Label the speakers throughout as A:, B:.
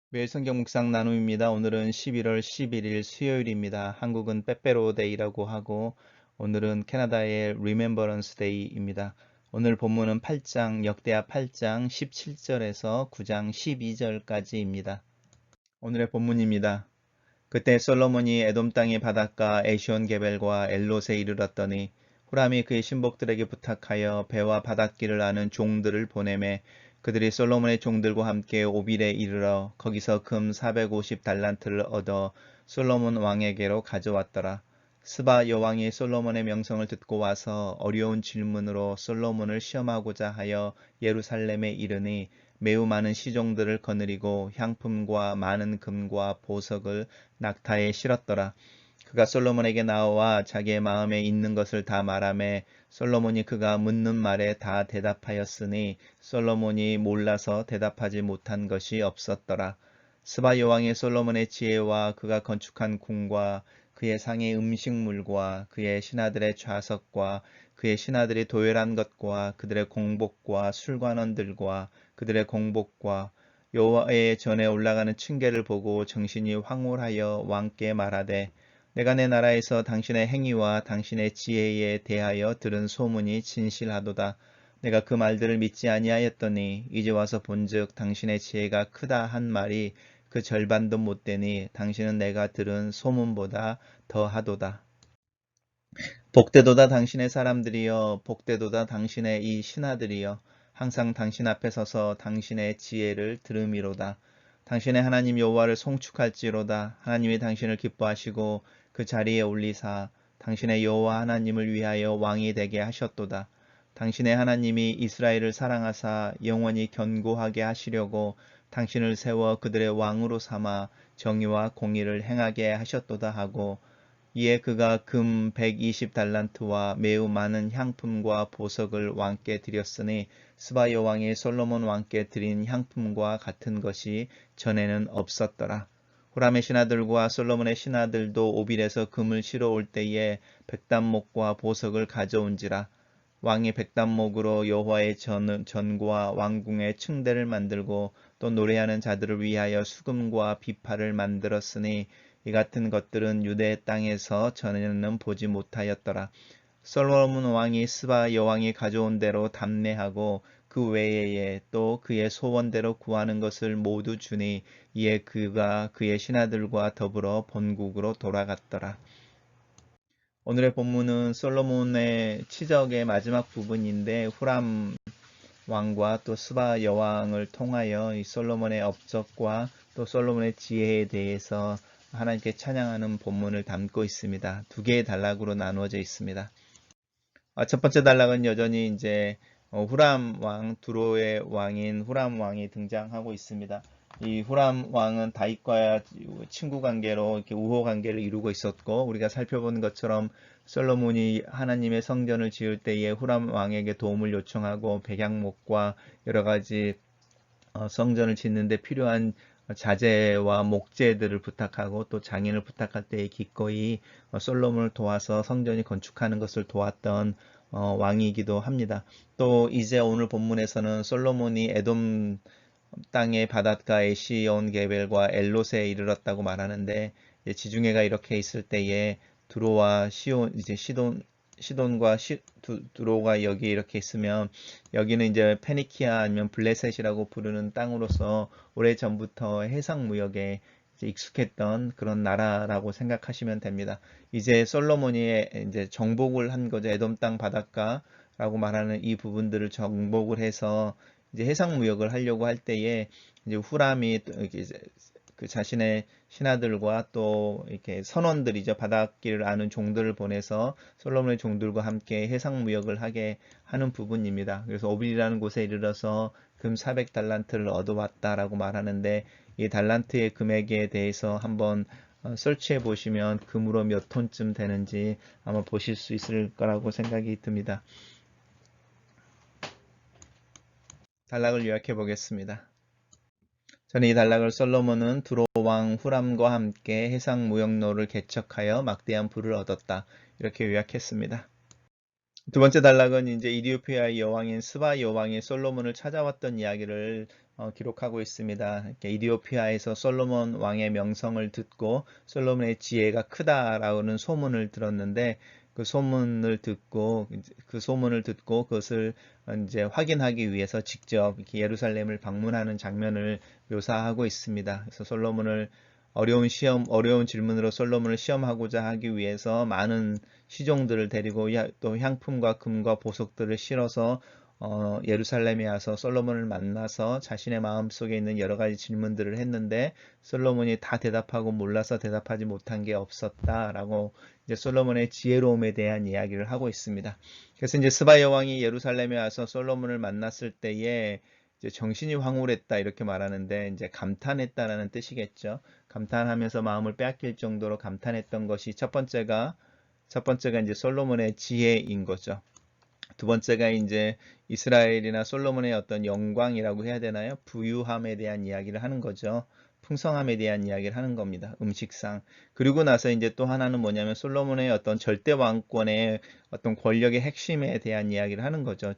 A: 매일 성경 묵상 나눔입니다. 오늘은 11월 11일 수요일입니다. 한국은 빼빼로 데이라고 하고 오늘은 캐나다의 Remembrance Day입니다. 오늘 본문은 8장 역대하 8장 17절에서 9장 12절까지입니다. 오늘의 본문입니다. 그때 솔로몬이 에돔 땅의 바닷가 에시온 게벨과 엘롯에 이르렀더니 후람이 그의 신복들에게 부탁하여 배와 바닷길을 아는 종들을 보내매 그들이 솔로몬의 종들과 함께 오빌에 이르러 거기서 금 450달란트를 얻어 솔로몬 왕에게로 가져왔더라. 스바 여왕이 솔로몬의 명성을 듣고 와서 어려운 질문으로 솔로몬을 시험하고자 하여 예루살렘에 이르니 매우 많은 시종들을 거느리고 향품과 많은 금과 보석을 낙타에 실었더라. 그가 솔로몬에게 나와 자기의 마음에 있는 것을 다 말하매 솔로몬이 그가 묻는 말에 다 대답하였으니 솔로몬이 몰라서 대답하지 못한 것이 없었더라. 스바 여왕의 솔로몬의 지혜와 그가 건축한 궁과 그의 상의 음식물과 그의 신하들의 좌석과 그의 신하들이 도열한 것과 그들의 공복과 술관원들과 그들의 공복과 여호와의 전에 올라가는 층계를 보고 정신이 황홀하여 왕께 말하되 내가 내 나라에서 당신의 행위와 당신의 지혜에 대하여 들은 소문이 진실하도다. 내가 그 말들을 믿지 아니하였더니 이제 와서 본즉 당신의 지혜가 크다 한 말이 그 절반도 못 되니 당신은 내가 들은 소문보다 더하도다. 복되도다 당신의 사람들이여 복되도다 당신의 이 신하들이여 항상 당신 앞에 서서 당신의 지혜를 들음이로다. 당신의 하나님 여호와를 송축할지로다. 하나님이 당신을 기뻐하시고 그 자리에 올리사 당신의 여호와 하나님을 위하여 왕이 되게 하셨도다. 당신의 하나님이 이스라엘을 사랑하사 영원히 견고하게 하시려고 당신을 세워 그들의 왕으로 삼아 정의와 공의를 행하게 하셨도다 하고 이에 그가 금 120달란트와 매우 많은 향품과 보석을 왕께 드렸으니 스바 여왕이 솔로몬 왕께 드린 향품과 같은 것이 전에는 없었더라. 후람의 신하들과 솔로몬의 신하들도 오빌에서 금을 실어 올 때에 백단목과 보석을 가져온지라. 왕이 백단목으로 여호와의 전과 왕궁의 층대를 만들고 또 노래하는 자들을 위하여 수금과 비파를 만들었으니 이 같은 것들은 유대 땅에서 전에는 보지 못하였더라. 솔로몬 왕이 스바 여왕이 가져온 대로 담내하고 그 외에 또 그의 소원대로 구하는 것을 모두 주니 이에 그가 그의 신하들과 더불어 본국으로 돌아갔더라. 오늘의 본문은 솔로몬의 치적의 마지막 부분인데 후람 왕과 또 스바 여왕을 통하여 이 솔로몬의 업적과 또 솔로몬의 지혜에 대해서 하나님께 찬양하는 본문을 담고 있습니다. 두 개의 단락으로 나누어져 있습니다. 첫 번째 단락은 여전히 이제 후람 왕, 두로의 왕인 후람 왕이 등장하고 있습니다. 이 후람 왕은 다윗과 친구 관계로 이렇게 우호 관계를 이루고 있었고 우리가 살펴본 것처럼 솔로몬이 하나님의 성전을 지을 때에 후람 왕에게 도움을 요청하고 백양목과 여러 가지 성전을 짓는데 필요한 자재와 목재들을 부탁하고 또 장인을 부탁할 때에 기꺼이 솔로몬을 도와서 성전이 건축하는 것을 도왔던 왕이기도 합니다. 또 이제 오늘 본문에서는 솔로몬이 에돔 땅의 바닷가에 시온 게벨과 엘롯에 이르렀다고 말하는데 지중해가 이렇게 있을 때에 두로와 시온 이제 시돈과 두로가 여기 이렇게 있으면 여기는 이제 페니키아 아니면 블레셋이라고 부르는 땅으로서 오래전부터 해상 무역에 이제 익숙했던 그런 나라라고 생각하시면 됩니다. 이제 솔로몬이 이제 정복을 한 거죠. 에돔 땅 바닷가라고 말하는 이 부분들을 정복을 해서 이제 해상 무역을 하려고 할 때에 이제 후람이 이렇게 그 자신의 신하들과 또 이렇게 선원들이죠. 바닷길을 아는 종들을 보내서 솔로몬의 종들과 함께 해상 무역을 하게 하는 부분입니다. 그래서 오빌이라는 곳에 이르러서 금 400달란트를 얻어왔다라고 말하는데 이 달란트의 금액에 대해서 한번 설치해 보시면 금으로 몇 톤쯤 되는지 아마 보실 수 있을 거라고 생각이 듭니다. 단락을 요약해 보겠습니다. 전에 이 단락을 솔로몬은 두로 왕 후람과 함께 해상 무역로를 개척하여 막대한 부를 얻었다. 이렇게 요약했습니다. 두 번째 단락은 이제 이디오피아의 여왕인 스바 여왕이 솔로몬을 찾아왔던 이야기를 기록하고 있습니다. 이렇게 이디오피아에서 솔로몬 왕의 명성을 듣고 솔로몬의 지혜가 크다라는 소문을 들었는데 그 소문을 듣고 그것을 이제 확인하기 위해서 직접 이렇게 예루살렘을 방문하는 장면을 묘사하고 있습니다. 그래서 어려운 질문으로 솔로몬을 시험하고자 하기 위해서 많은 시종들을 데리고 또 향품과 금과 보석들을 실어서 예루살렘에 와서 솔로몬을 만나서 자신의 마음속에 있는 여러 가지 질문들을 했는데 솔로몬이 다 대답하고 몰라서 대답하지 못한 게 없었다라고 이제 솔로몬의 지혜로움에 대한 이야기를 하고 있습니다. 그래서 이제 스바 여왕이 예루살렘에 와서 솔로몬을 만났을 때에 이제 정신이 황홀했다 이렇게 말하는데 이제 감탄했다라는 뜻이겠죠. 감탄하면서 마음을 빼앗길 정도로 감탄했던 것이 첫 번째가 이제 솔로몬의 지혜인 거죠. 두 번째가 이제 이스라엘이나 솔로몬의 어떤 영광이라고 해야 되나요? 부유함에 대한 이야기를 하는 거죠. 풍성함에 대한 이야기를 하는 겁니다. 음식상. 그리고 나서 이제 또 하나는 뭐냐면 솔로몬의 어떤 절대 왕권의 어떤 권력의 핵심에 대한 이야기를 하는 거죠.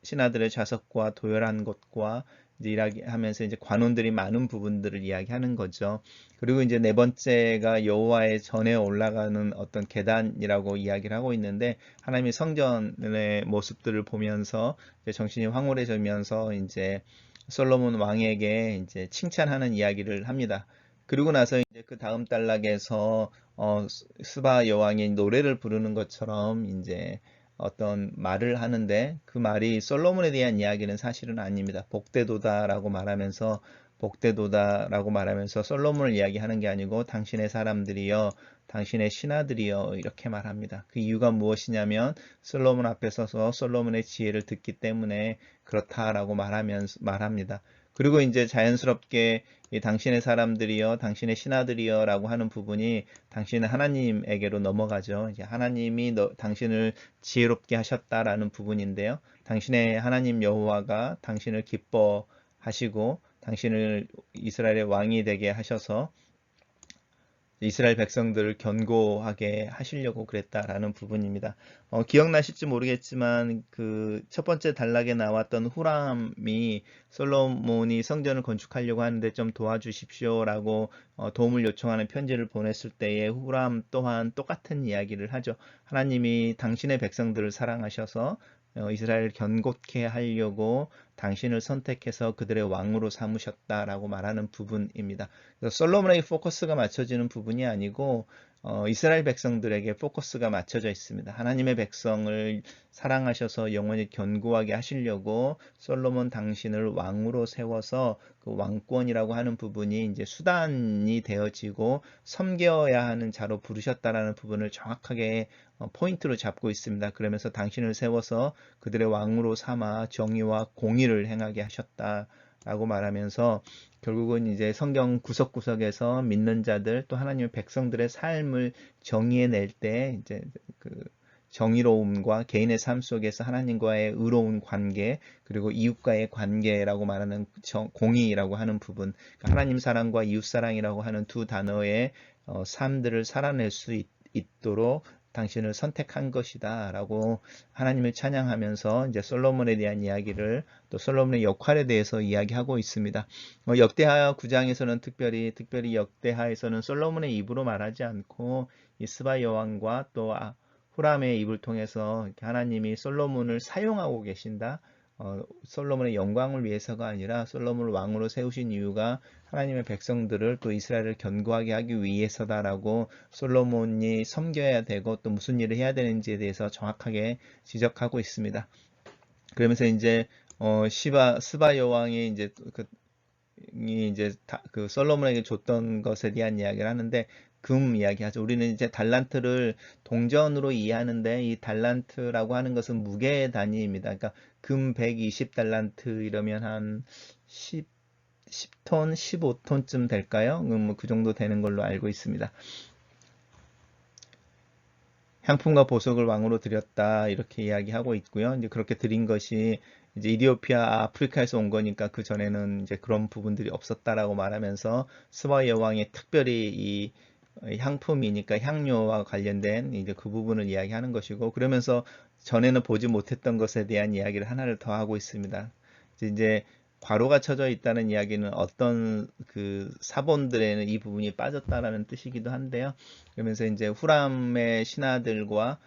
A: 신하들의 자석과 도열한 것과 이제 이야기하면서 이제 관원들이 많은 부분들을 이야기하는 거죠. 그리고 이제 네 번째가 여호와의 전에 올라가는 어떤 계단이라고 이야기를 하고 있는데 하나님의 성전의 모습들을 보면서 이제 정신이 황홀해지면서 이제 솔로몬 왕에게 이제 칭찬하는 이야기를 합니다. 그리고 나서 이제 그 다음 단락에서 스바 여왕이 노래를 부르는 것처럼 이제 어떤 말을 하는데 그 말이 솔로몬에 대한 이야기는 사실은 아닙니다. 복되도다라고 말하면서 솔로몬을 이야기하는 게 아니고 당신의 사람들이여 당신의 신하들이여 이렇게 말합니다. 그 이유가 무엇이냐면 솔로몬 앞에 서서 솔로몬의 지혜를 듣기 때문에 그렇다라고 말합니다. 그리고 이제 자연스럽게 당신의 사람들이여 당신의 신하들이여 라고 하는 부분이 당신은 하나님에게로 넘어가죠. 이제 하나님이 당신을 지혜롭게 하셨다라는 부분인데요. 당신의 하나님 여호와가 당신을 기뻐하시고 당신을 이스라엘의 왕이 되게 하셔서 이스라엘 백성들을 견고하게 하시려고 그랬다라는 부분입니다. 기억나실지 모르겠지만 그 첫 번째 단락에 나왔던 후람이 솔로몬이 성전을 건축하려고 하는데 좀 도와주십시오라고 도움을 요청하는 편지를 보냈을 때에 후람 또한 똑같은 이야기를 하죠. 하나님이 당신의 백성들을 사랑하셔서 이스라엘을 견고케 하려고 당신을 선택해서 그들의 왕으로 삼으셨다라고 말하는 부분입니다. 그래서 솔로몬에게 포커스가 맞춰지는 부분이 아니고 이스라엘 백성들에게 포커스가 맞춰져 있습니다. 하나님의 백성을 사랑하셔서 영원히 견고하게 하시려고 솔로몬 당신을 왕으로 세워서 그 왕권이라고 하는 부분이 이제 수단이 되어지고 섬겨야 하는 자로 부르셨다라는 부분을 정확하게 포인트로 잡고 있습니다. 그러면서 당신을 세워서 그들의 왕으로 삼아 정의와 공의를 행하게 하셨다라고 말하면서 결국은 이제 성경 구석구석에서 믿는 자들 또 하나님의 백성들의 삶을 정의해낼 때 이제 그 정의로움과 개인의 삶 속에서 하나님과의 의로운 관계 그리고 이웃과의 관계라고 말하는 공의라고 하는 부분 그러니까 하나님 사랑과 이웃 사랑이라고 하는 두 단어의 삶들을 살아낼 수 있도록 당신을 선택한 것이다 라고 하나님을 찬양하면서 이제 솔로몬에 대한 이야기를 또 솔로몬의 역할에 대해서 이야기하고 있습니다. 역대하 9장에서는 특별히 역대하에서는 솔로몬의 입으로 말하지 않고 이 스바 여왕과 또 후람의 입을 통해서 하나님이 솔로몬을 사용하고 계신다. 솔로몬의 영광을 위해서가 아니라 솔로몬을 왕으로 세우신 이유가 하나님의 백성들을 또 이스라엘을 견고하게 하기 위해서다라고 솔로몬이 섬겨야 되고 또 무슨 일을 해야 되는지에 대해서 정확하게 지적하고 있습니다. 그러면서 이제 스바 여왕이 이제 그 솔로몬에게 줬던 것에 대한 이야기를 하는데 금 이야기하죠. 우리는 이제 달란트를 동전으로 이해하는데 이 달란트라고 하는 것은 무게 단위입니다. 그러니까 금 120달란트 이러면 한 10톤, 15톤쯤 될까요? 뭐 그 정도 되는 걸로 알고 있습니다. 향품과 보석을 왕으로 드렸다 이렇게 이야기하고 있고요. 이제 그렇게 드린 것이 이제 이디오피아 아프리카에서 온 거니까 그 전에는 이제 그런 부분들이 없었다라고 말하면서 스바 여왕이 특별히 이 향품이니까 향료와 관련된 이제 그 부분을 이야기하는 것이고 그러면서 전에는 보지 못했던 것에 대한 이야기를 하나를 더 하고 있습니다. 이제 괄호가 쳐져 있다는 이야기는 어떤 그 사본들에는 이 부분이 빠졌다라는 뜻이기도 한데요. 그러면서 이제 후람의 신하들과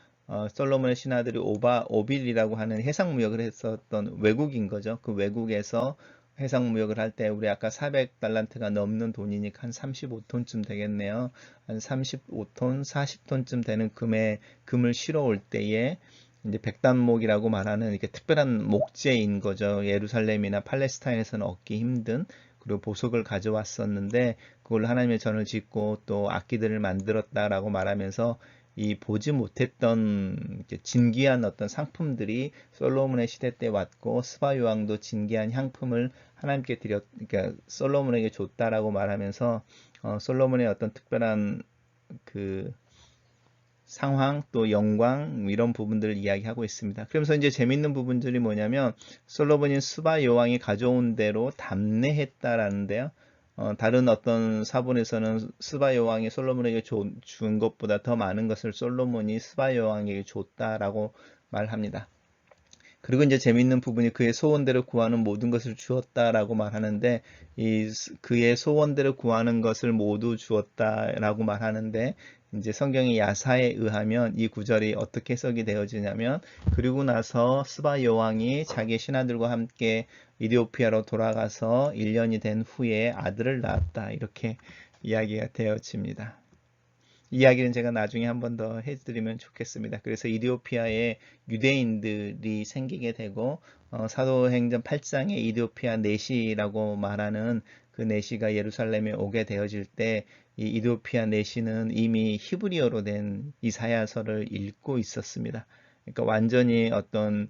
A: 솔로몬의 신하들이 오빌이라고 하는 해상무역을 했었던 외국인 거죠. 그 외국에서 해상무역을 할 때 우리 아까 400달란트가 넘는 돈이니까 한 35톤쯤 되겠네요. 한 35톤, 40톤쯤 되는 금을 실어올 때에 이제 백단목이라고 말하는 이렇게 특별한 목재인 거죠. 예루살렘이나 팔레스타인에서는 얻기 힘든, 그리고 보석을 가져왔었는데 그걸로 하나님의 전을 짓고 또 악기들을 만들었다라고 말하면서 이 보지 못했던 진귀한 어떤 상품들이 솔로몬의 시대 때 왔고, 스바 요왕도 진귀한 향품을 하나님께 그러니까 솔로몬에게 줬다라고 말하면서 솔로몬의 어떤 특별한 그 상황 또 영광 이런 부분들을 이야기하고 있습니다. 그러면서 이제 재밌는 부분들이 뭐냐면 솔로몬이 스바 여왕이 가져온 대로 담내했다라는데요. 다른 어떤 사본에서는 스바 여왕이 솔로몬에게 준 것보다 더 많은 것을 솔로몬이 스바 여왕에게 줬다라고 말합니다. 그리고 이제 재밌는 부분이 그의 소원대로 구하는 모든 것을 주었다라고 말하는데, 그의 소원대로 구하는 것을 모두 주었다라고 말하는데, 이제 성경의 야사에 의하면 이 구절이 어떻게 해석이 되어지냐면, 그리고 나서 스바 여왕이 자기 신하들과 함께 이디오피아로 돌아가서 1년이 된 후에 아들을 낳았다, 이렇게 이야기가 되어집니다. 이야기는 제가 나중에 한 번 더 해드리면 좋겠습니다. 그래서 이디오피아에 유대인들이 생기게 되고, 사도행전 8장에 이디오피아 내시라고 말하는 그 내시가 예루살렘에 오게 되어질 때, 이 이디오피아 내시는 이미 히브리어로 된 이사야서를 읽고 있었습니다. 그러니까 완전히 어떤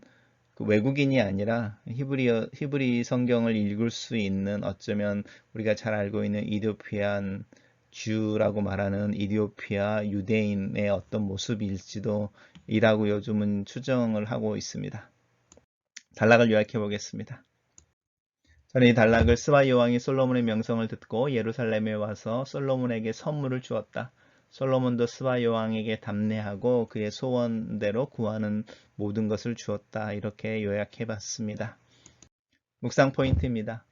A: 그 외국인이 아니라 히브리 성경을 읽을 수 있는, 어쩌면 우리가 잘 알고 있는 이디오피안 주라고 말하는 이디오피아 유대인의 어떤 모습일지도 이라고 요즘은 추정을 하고 있습니다. 단락을 요약해 보겠습니다. 저는 이 단락을 스바 여왕이 솔로몬의 명성을 듣고 예루살렘에 와서 솔로몬에게 선물을 주었다. 솔로몬도 스바 여왕에게 답례하고 그의 소원대로 구하는 모든 것을 주었다. 이렇게 요약해 봤습니다. 묵상 포인트입니다.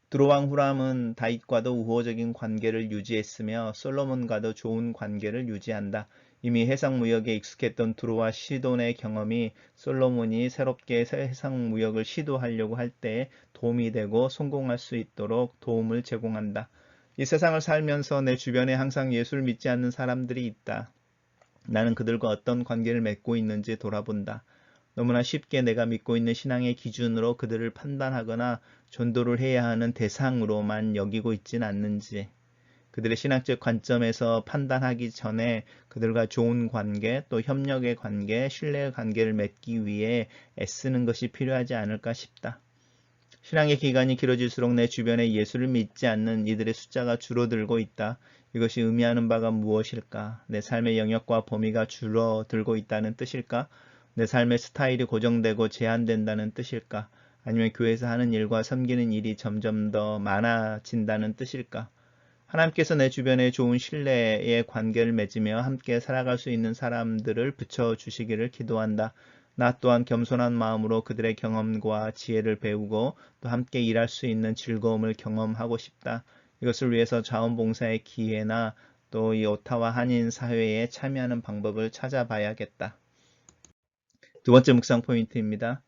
A: 두로왕 후람은 다윗과도 우호적인 관계를 유지했으며 솔로몬과도 좋은 관계를 유지한다. 이미 해상무역에 익숙했던 두로와 시돈의 경험이 솔로몬이 새롭게 해상무역을 시도하려고 할 때 도움이 되고 성공할 수 있도록 도움을 제공한다. 이 세상을 살면서 내 주변에 항상 예수를 믿지 않는 사람들이 있다. 나는 그들과 어떤 관계를 맺고 있는지 돌아본다. 너무나 쉽게 내가 믿고 있는 신앙의 기준으로 그들을 판단하거나 전도를 해야 하는 대상으로만 여기고 있진 않는지, 그들의 신학적 관점에서 판단하기 전에 그들과 좋은 관계, 또 협력의 관계, 신뢰의 관계를 맺기 위해 애쓰는 것이 필요하지 않을까 싶다. 신앙의 기간이 길어질수록 내 주변에 예수를 믿지 않는 이들의 숫자가 줄어들고 있다. 이것이 의미하는 바가 무엇일까? 내 삶의 영역과 범위가 줄어들고 있다는 뜻일까? 내 삶의 스타일이 고정되고 제한된다는 뜻일까? 아니면 교회에서 하는 일과 섬기는 일이 점점 더 많아진다는 뜻일까? 하나님께서 내 주변에 좋은 신뢰의 관계를 맺으며 함께 살아갈 수 있는 사람들을 붙여주시기를 기도한다. 나 또한 겸손한 마음으로 그들의 경험과 지혜를 배우고 또 함께 일할 수 있는 즐거움을 경험하고 싶다. 이것을 위해서 자원봉사의 기회나 또 이 오타와 한인 사회에 참여하는 방법을 찾아봐야겠다. 두 번째 묵상 포인트입니다.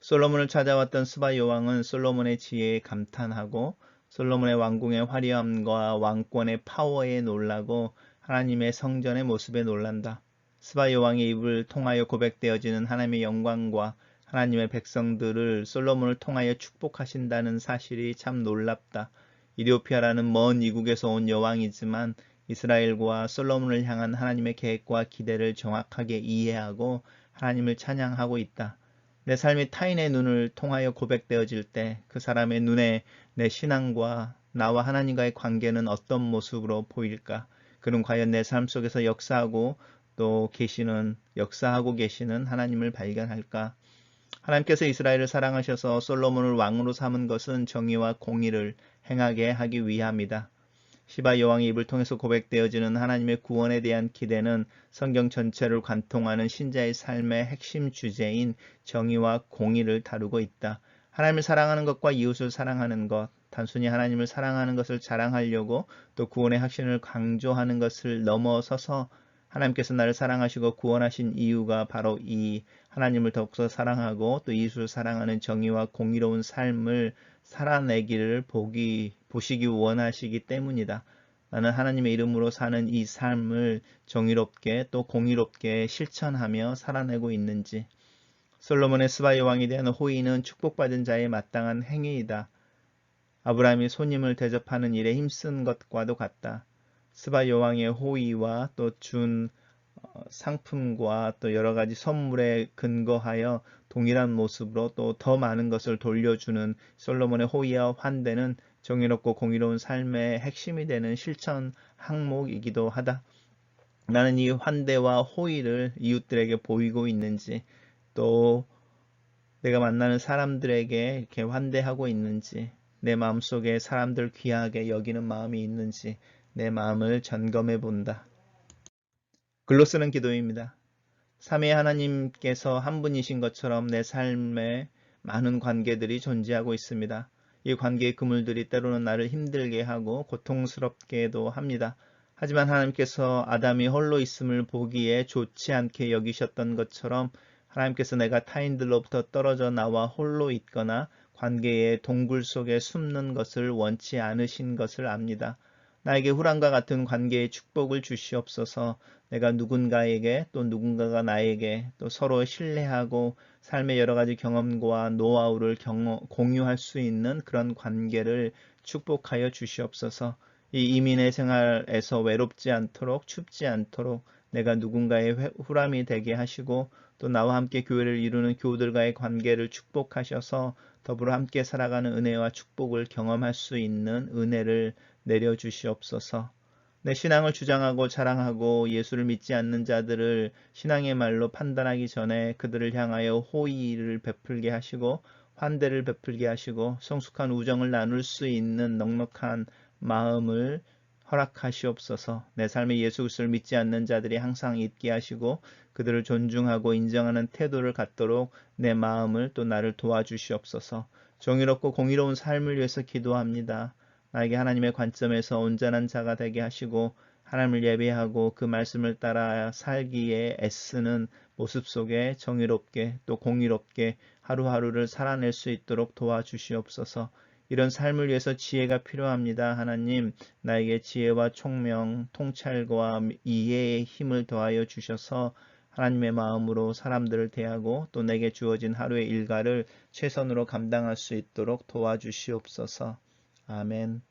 A: 솔로몬을 찾아왔던 스바 여왕은 솔로몬의 지혜에 감탄하고 솔로몬의 왕궁의 화려함과 왕권의 파워에 놀라고 하나님의 성전의 모습에 놀란다. 스바 여왕의 입을 통하여 고백되어지는 하나님의 영광과 하나님의 백성들을 솔로몬을 통하여 축복하신다는 사실이 참 놀랍다. 이디오피아라는 먼 이국에서 온 여왕이지만 이스라엘과 솔로몬을 향한 하나님의 계획과 기대를 정확하게 이해하고 하나님을 찬양하고 있다. 내 삶이 타인의 눈을 통하여 고백되어질 때 그 사람의 눈에 내 신앙과 나와 하나님과의 관계는 어떤 모습으로 보일까? 그는 과연 내 삶 속에서 역사하고 계시는 하나님을 발견할까? 하나님께서 이스라엘을 사랑하셔서 솔로몬을 왕으로 삼은 것은 정의와 공의를 행하게 하기 위함이다. 시바 여왕의 입을 통해서 고백되어지는 하나님의 구원에 대한 기대는 성경 전체를 관통하는 신자의 삶의 핵심 주제인 정의와 공의를 다루고 있다. 하나님을 사랑하는 것과 이웃을 사랑하는 것, 단순히 하나님을 사랑하는 것을 자랑하려고 또 구원의 확신을 강조하는 것을 넘어서서 하나님께서 나를 사랑하시고 구원하신 이유가 바로 이 하나님을 더욱더 사랑하고 또 이웃을 사랑하는 정의와 공의로운 삶을 살아내기를 보시기 원하시기 때문이다. 나는 하나님의 이름으로 사는 이 삶을 정의롭게 또 공의롭게 실천하며 살아내고 있는지. 솔로몬의 스바 여왕에 대한 호의는 축복받은 자의 마땅한 행위이다. 아브라함이 손님을 대접하는 일에 힘쓴 것과도 같다. 스바 여왕의 호의와 또 준 상품과 또 여러 가지 선물에 근거하여 동일한 모습으로 또 더 많은 것을 돌려주는 솔로몬의 호의와 환대는 정의롭고 공의로운 삶의 핵심이 되는 실천 항목이기도 하다. 나는 이 환대와 호의를 이웃들에게 보이고 있는지, 또 내가 만나는 사람들에게 이렇게 환대하고 있는지, 내 마음속에 사람들 귀하게 여기는 마음이 있는지 내 마음을 점검해 본다. 글로 쓰는 기도입니다. 삼위 하나님께서 한 분이신 것처럼 내 삶에 많은 관계들이 존재하고 있습니다. 이 관계의 그물들이 때로는 나를 힘들게 하고 고통스럽게도 합니다. 하지만 하나님께서 아담이 홀로 있음을 보기에 좋지 않게 여기셨던 것처럼 하나님께서 내가 타인들로부터 떨어져 나와 홀로 있거나 관계의 동굴 속에 숨는 것을 원치 않으신 것을 압니다. 나에게 후랑과 같은 관계의 축복을 주시옵소서. 내가 누군가에게 또 누군가가 나에게 또 서로 신뢰하고 삶의 여러 가지 경험과 노하우를 공유할 수 있는 그런 관계를 축복하여 주시옵소서. 이 이민의 생활에서 외롭지 않도록 춥지 않도록 내가 누군가의 후람이 되게 하시고 또 나와 함께 교회를 이루는 교우들과의 관계를 축복하셔서 더불어 함께 살아가는 은혜와 축복을 경험할 수 있는 은혜를 내려주시옵소서. 내 신앙을 주장하고 자랑하고 예수를 믿지 않는 자들을 신앙의 말로 판단하기 전에 그들을 향하여 호의를 베풀게 하시고 환대를 베풀게 하시고 성숙한 우정을 나눌 수 있는 넉넉한 마음을 허락하시옵소서. 내 삶에 예수 그리스도를 믿지 않는 자들이 항상 있게 하시고 그들을 존중하고 인정하는 태도를 갖도록 내 마음을 또 나를 도와주시옵소서. 정의롭고 공의로운 삶을 위해서 기도합니다. 나에게 하나님의 관점에서 온전한 자가 되게 하시고 하나님을 예배하고 그 말씀을 따라 살기에 애쓰는 모습 속에 정의롭게 또 공의롭게 하루하루를 살아낼 수 있도록 도와주시옵소서. 이런 삶을 위해서 지혜가 필요합니다. 하나님, 나에게 지혜와 총명, 통찰과 이해의 힘을 더하여 주셔서 하나님의 마음으로 사람들을 대하고 또 내게 주어진 하루의 일과를 최선으로 감당할 수 있도록 도와주시옵소서. 아멘.